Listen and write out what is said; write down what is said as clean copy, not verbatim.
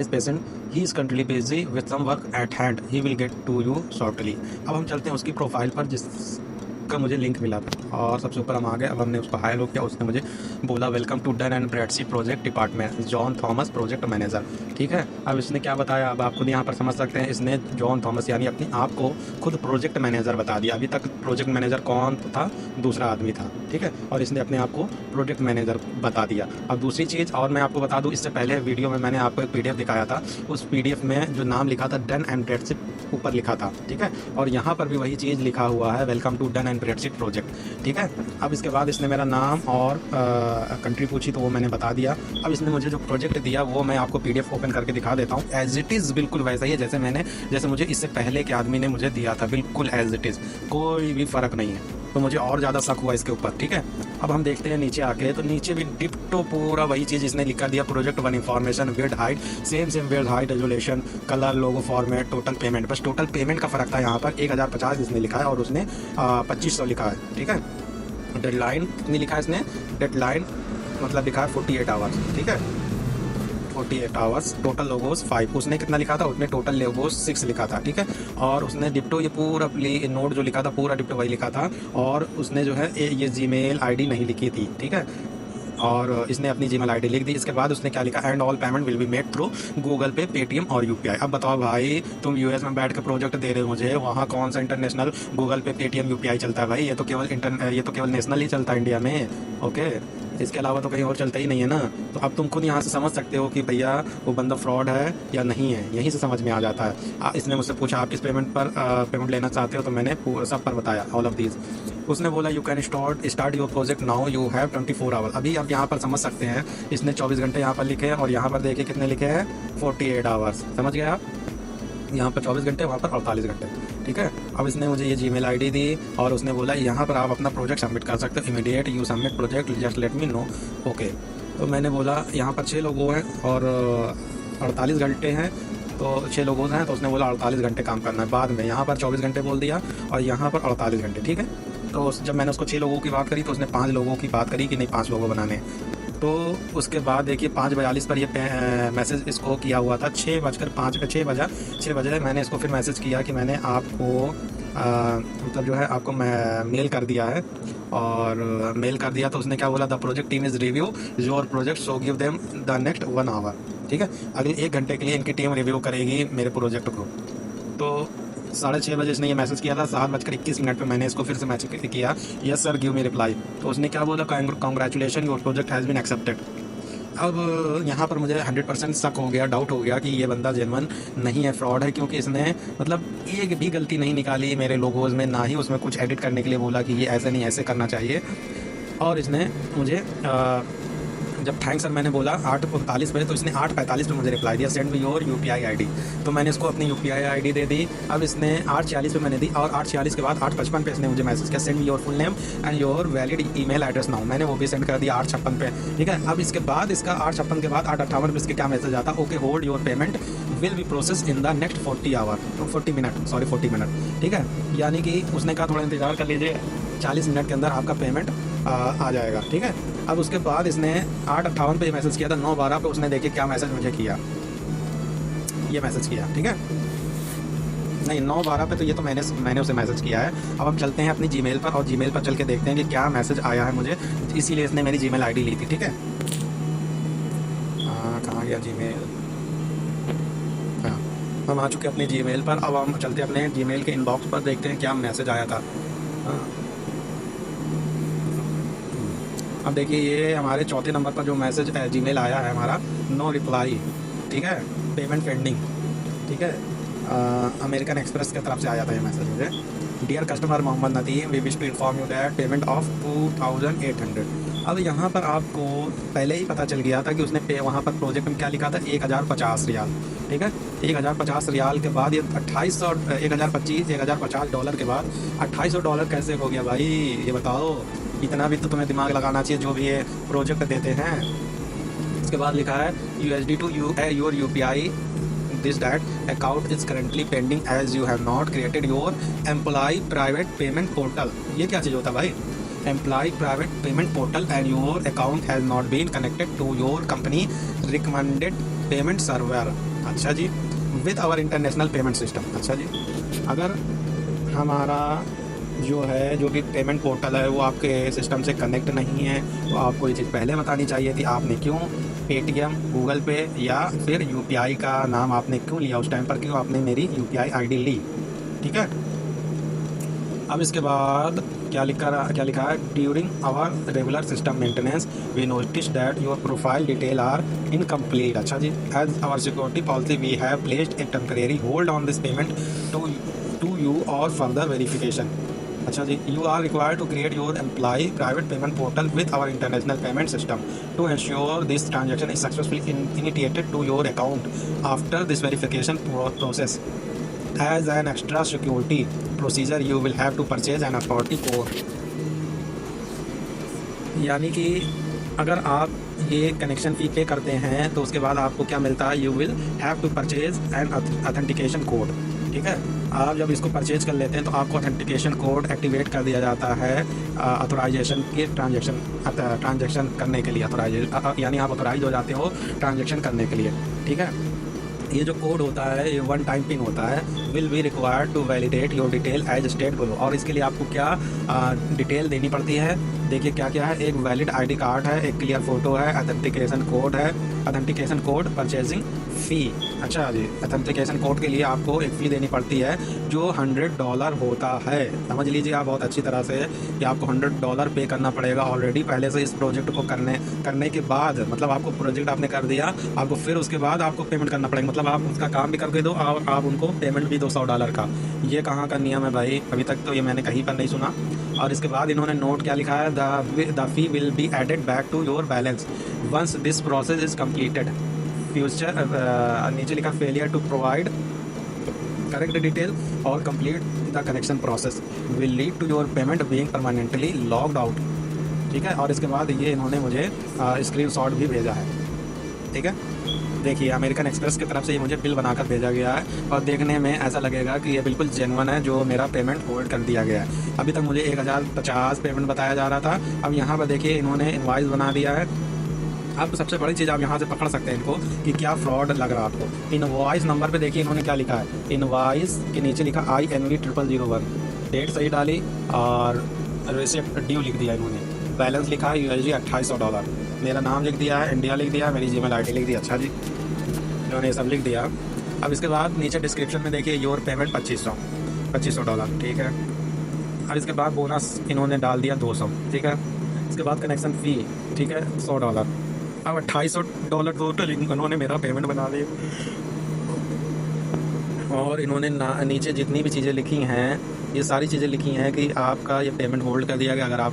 This patient, he is currently busy with some work at hand. He will get to you shortly. अब हम चलते हैं उसकी profile पर जिसका मुझे लिंक मिला था और सबसे ऊपर हम आ गए। अब हमने उसको हाई लो किया, उसने मुझे बोला welcome to Dun and Bradstreet project department, John Thomas project manager. ठीक है, अब इसने क्या बताया अब आप खुद यहाँ पर समझ सकते हैं। इसने जॉन थॉमस यानी अपने आप को खुद प्रोजेक्ट मैनेजर बता दिया। अभी तक प्रोजेक्ट मैनेजर कौन था? दूसरा आदमी था। ठीक है, और इसने अपने आप को प्रोजेक्ट मैनेजर बता दिया। अब दूसरी चीज़ और मैं आपको बता दूं, इससे पहले वीडियो में मैंने आपको एक पीडीएफ दिखाया था। उस पीडीएफ में जो नाम लिखा था डन एंड ब्रैडसी ऊपर लिखा था। ठीक है, और यहाँ पर भी वही चीज़ लिखा हुआ है, welcome to Dun and Bradstreet project. ठीक है, अब इसके बाद इसने मेरा नाम और कंट्री पूछी तो वो मैंने बता दिया। अब इसने मुझे जो प्रोजेक्ट दिया वो मैं आपको पीडीएफ ओपन करके दिखा देता हूँ। एज इट इज़ बिल्कुल वैसा ही है जैसे मुझे इससे पहले के आदमी ने मुझे दिया था, बिल्कुल एज इट इज़, कोई भी फ़र्क नहीं है। तो मुझे और ज़्यादा शक हुआ इसके ऊपर। ठीक है, अब हम देखते हैं नीचे आके, तो नीचे भी डिप्टो पूरा वही चीज़ इसने लिखा दिया। Project one information, width height same width height, resolution, colour, logo format, total payment. बस टोटल पेमेंट का फ़र्क था। यहाँ पर 1050 इसने लिखा है और उसने 2500 लिखा है। ठीक है, डेडलाइन कितनी लिखा है इसने? डेडलाइन मतलब लिखा है 48 आवर्स। ठीक है, 48 आवर्स। Total logos 5। उसने कितना लिखा था? उसने टोटल लोगोस 6 लिखा था। ठीक है, और उसने डिप्टो ये पूरा नोट जो लिखा था पूरा डिप्टो वही लिखा था। और उसने जो है ये जीमेल आईडी नहीं लिखी थी। ठीक है, और इसने अपनी जीमेल आईडी लिख दी। इसके बाद उसने क्या लिखा? And all payment will be made through Google पे, पेटीएम और यूपीआई। अब बताओ भाई, तुम यूएस में बैठ के प्रोजेक्ट दे रहे हो मुझे, वहाँ कौन सा इंटरनेशनल गूगल पे, पेटीएम, यूपीआई चलता है भाई? ये तो केवल नेशनल ही चलता है इंडिया में। ओके, इसके अलावा तो कहीं और चलता ही नहीं है ना। तो अब तुम खुद यहाँ से समझ सकते हो कि भैया वो बंदा फ्रॉड है या नहीं है, यहीं से समझ में आ जाता है। इसने मुझसे पूछा आप किस पेमेंट पर पेमेंट लेना चाहते हो, तो मैंने सब पर बताया, ऑल ऑफ दीज। उसने बोला you can start your project now, you have 24 hour. अभी आप यहाँ पर समझ सकते हैं, इसने 24 घंटे यहाँ पर लिखे हैं और यहाँ पर देखिए कितने लिखे हैं, 48 आवर्स। समझ गए आप? यहाँ पर 24 घंटे, वहाँ पर 48 घंटे। ठीक है, अब इसने मुझे ये जीमेल आईडी दी और उसने बोला यहाँ पर आप अपना प्रोजेक्ट सबमिट कर सकते हो, immediate you submit project, just let me know. Okay, तो मैंने बोला यहाँ पर 6 लोगों हैं और 48 घंटे हैं, तो 6 लोगों हैं, तो उसने बोला 48 घंटे काम करना है। बाद में यहाँ पर 24 घंटे बोल दिया और यहाँ पर 48 घंटे। ठीक है, तो जब मैंने उसको 6 लोगों की बात करी तो उसने 5 लोगों की बात करी कि नहीं 5 लोगों बनाने। तो उसके बाद देखिए 5:42 पर ये मैसेज इसको किया हुआ था। 6 बजे मैंने इसको फिर मैसेज किया कि मैंने आपको मतलब जो है आपको मैं मेल कर दिया है। और मेल कर दिया तो उसने क्या बोला? The project team is review your project, so give them the next 1 hour. ठीक है, अगले 1 घंटे के लिए इनकी टीम रिव्यू करेगी मेरे प्रोजेक्ट को। तो 6:30 बजे इसने ये मैसेज किया था। 7:21 पर मैंने इसको फिर से मैसेज किया, yes sir give me reply. तो उसने क्या बोला? Congratulation your project has been accepted. अब यहाँ पर मुझे 100% शक हो गया, डाउट हो गया कि ये बंदा जेन्युइन नहीं है, फ्रॉड है, क्योंकि इसने मतलब एक भी गलती नहीं निकाली मेरे लोगोज़ में, ना ही उसमें कुछ एडिट करने के लिए बोला कि ये ऐसे नहीं ऐसे करना चाहिए। और इसने मुझे जब थैंक्स सर मैंने बोला 8:45 बजे, तो इसने 8:45 पे मुझे रिप्लाई दिया, send me your UPI ID. तो मैंने इसको अपनी यूपीआई आईडी दे दी। अब इसने 8:46 पे मैंने दी और 8:46 के बाद 8:55 पे इसने मुझे मैसेज किया, send me your full name and your valid email address now. मैंने वो भी सेंड कर दिया 8:56 पे। ठीक है, अब इसके बाद इसका 8:56 के बाद 8:58 पे इसके क्या मैसेज आता? Okay hold your payment will be process in the next 40 minute. ठीक है, यानी कि उसने कहा थोड़ा इंतज़ार कर लीजिए, 40 मिनट के अंदर आपका पेमेंट आ जाएगा। ठीक है, अब उसके बाद इसने 8:58 पे मैसेज किया था। 9:12 पे उसने देखिए क्या मैसेज मुझे किया, ये मैसेज किया। ठीक है, नहीं 9:12 पे तो ये तो मैंने उसे मैसेज किया है। अब हम चलते हैं अपनी जीमेल पर और जीमेल पर चल के देखते हैं कि क्या मैसेज आया है मुझे, इसीलिए इसने मेरी जीमेल आईडी ली थी। ठीक है, कहाँ गया जीमेल? हाँ, हम आ चुके अपनी जीमेल पर। अब हम चलते हैं अपने जीमेल के इनबॉक्स पर, देखते हैं क्या मैसेज आया था। हाँ, अब देखिए ये हमारे चौथे नंबर पर जो मैसेज जीमेल आया है हमारा, नो रिप्लाई। ठीक है, पेमेंट पेंडिंग। ठीक है, अमेरिकन एक्सप्रेस की तरफ से आया था ये मैसेज मुझे। Dear customer Mohammed Nadeem, we wish to inform you that payment of 2800। अब यहाँ पर आपको पहले ही पता चल गया था कि उसने वहाँ पर प्रोजेक्ट में क्या लिखा था, 1050 रियाल। ठीक है, 1050 रियाल के बाद ये 1050 डॉलर के बाद $2800 कैसे हो गया भाई? ये बताओ, इतना भी तो तुम्हें दिमाग लगाना चाहिए जो भी ये प्रोजेक्ट देते हैं। इसके बाद लिखा है USD to your UPI this that account is currently pending as you have not created your employee private payment portal। ये क्या चीज़ होता है भाई? employee private payment portal and your account has not been connected to your company recommended payment server। अच्छा जी, with our international payment system. अच्छा जी, अगर हमारा जो भी पेमेंट पोर्टल है वो आपके सिस्टम से कनेक्ट नहीं है तो आपको ये चीज़ पहले बतानी चाहिए थी। आपने क्यों पेटीएम, गूगल पे या फिर यूपीआई का नाम आपने क्यों लिया उस टाइम पर, क्यों आपने मेरी यूपीआई आईडी ली? ठीक है। अब इसके बाद क्या लिखा है, during our regular system maintenance we notice that your profile detail are incomplete. अच्छा जी, as our security policy we have placed a temporary hold on this payment to you और फर्दर वेरिफिकेशन। अच्छा जी, you are required to create your employee private payment portal with our international payment system to ensure this transaction is successfully initiated to your account after this verification process. As an extra security procedure, you will have to purchase an authority code. यानी कि अगर आप ये connection फ़ी पे करते हैं तो उसके बाद आपको क्या मिलता है, you will have to purchase an authentication code. ठीक है, आप जब इसको परचेज कर लेते हैं तो आपको ऑथेंटिकेशन कोड एक्टिवेट कर दिया जाता है ऑथोराइजेशन के ट्रांजैक्शन करने के लिए। यानी आप ऑथोराइज हो जाते हो ट्रांजैक्शन करने के लिए। ठीक है, ये जो कोड होता है ये वन टाइम पिन होता है, will be required to validate your detail as state below. और इसके लिए आपको क्या डिटेल देनी पड़ती है, देखिए क्या क्या है, एक वैलिड आईडी कार्ड है, एक क्लियर फोटो है, ऑथेंटिकेशन कोड है, ऑथेंटिकेशन कोड, परचेजिंग फ़ी। अच्छा जी, ऑथेंटिकेशन कोड के लिए आपको एक फ़ी देनी पड़ती है जो $100 होता है। समझ लीजिए आप बहुत अच्छी तरह से कि आपको $100 पे करना पड़ेगा ऑलरेडी पहले से इस प्रोजेक्ट को करने के बाद। मतलब आपको प्रोजेक्ट आपने कर दिया, आपको फिर उसके बाद आपको पेमेंट करना पड़ेगा। मतलब आप उसका काम भी करके दो और आप उनको पेमेंट भी दो $100 का। ये कहाँ का नियम है भाई, अभी तक तो ये मैंने कहीं पर नहीं सुना। और इसके बाद इन्होंने नोट क्या लिखा है, the fee will be added back to your balance once this process is completed. Future नीचे लिखा failure to provide correct detail और complete the connection process will lead to your payment being permanently logged out. ठीक है, और इसके बाद ये इन्होंने मुझे स्क्रीनशॉट भी भेजा है। ठीक है, देखिए अमेरिकन एक्सप्रेस की तरफ से ये मुझे बिल बनाकर भेजा गया है और देखने में ऐसा लगेगा कि ये बिल्कुल जेन्युइन है जो मेरा पेमेंट होल्ड कर दिया गया है। अभी तक मुझे 1050 पेमेंट बताया जा रहा था, अब यहाँ पर देखिए इन्होंने इनवॉइस बना दिया है। अब सबसे बड़ी चीज़ आप यहाँ से पकड़ सकते हैं इनको कि क्या फ्रॉड लग रहा है आपको। इनवॉइस नंबर पे देखिए इन्होंने क्या लिखा है, इनवॉइस के नीचे लिखा INV0001, डेट सही डाली और रिसिप्ट ड्यू लिख दिया इन्होंने, बैलेंस लिखा है USD $2800, मेरा नाम लिख दिया है, इंडिया लिख दिया, मेरी जीमेल आईडी लिख दी। अच्छा जी, इन्होंने ये सब लिख दिया। अब इसके बाद नीचे डिस्क्रिप्शन में देखिए योर पेमेंट $2500। ठीक है, अब इसके बाद बोनस इन्होंने डाल दिया 200। ठीक है, इसके बाद कनेक्शन फ़ी, ठीक है, $100। अब $2800 टोटल इन्होंने मेरा पेमेंट बना लिया। और इन्होंने नीचे जितनी भी चीज़ें लिखी हैं ये सारी चीज़ें लिखी हैं कि आपका ये पेमेंट होल्ड कर दिया गया। अगर आप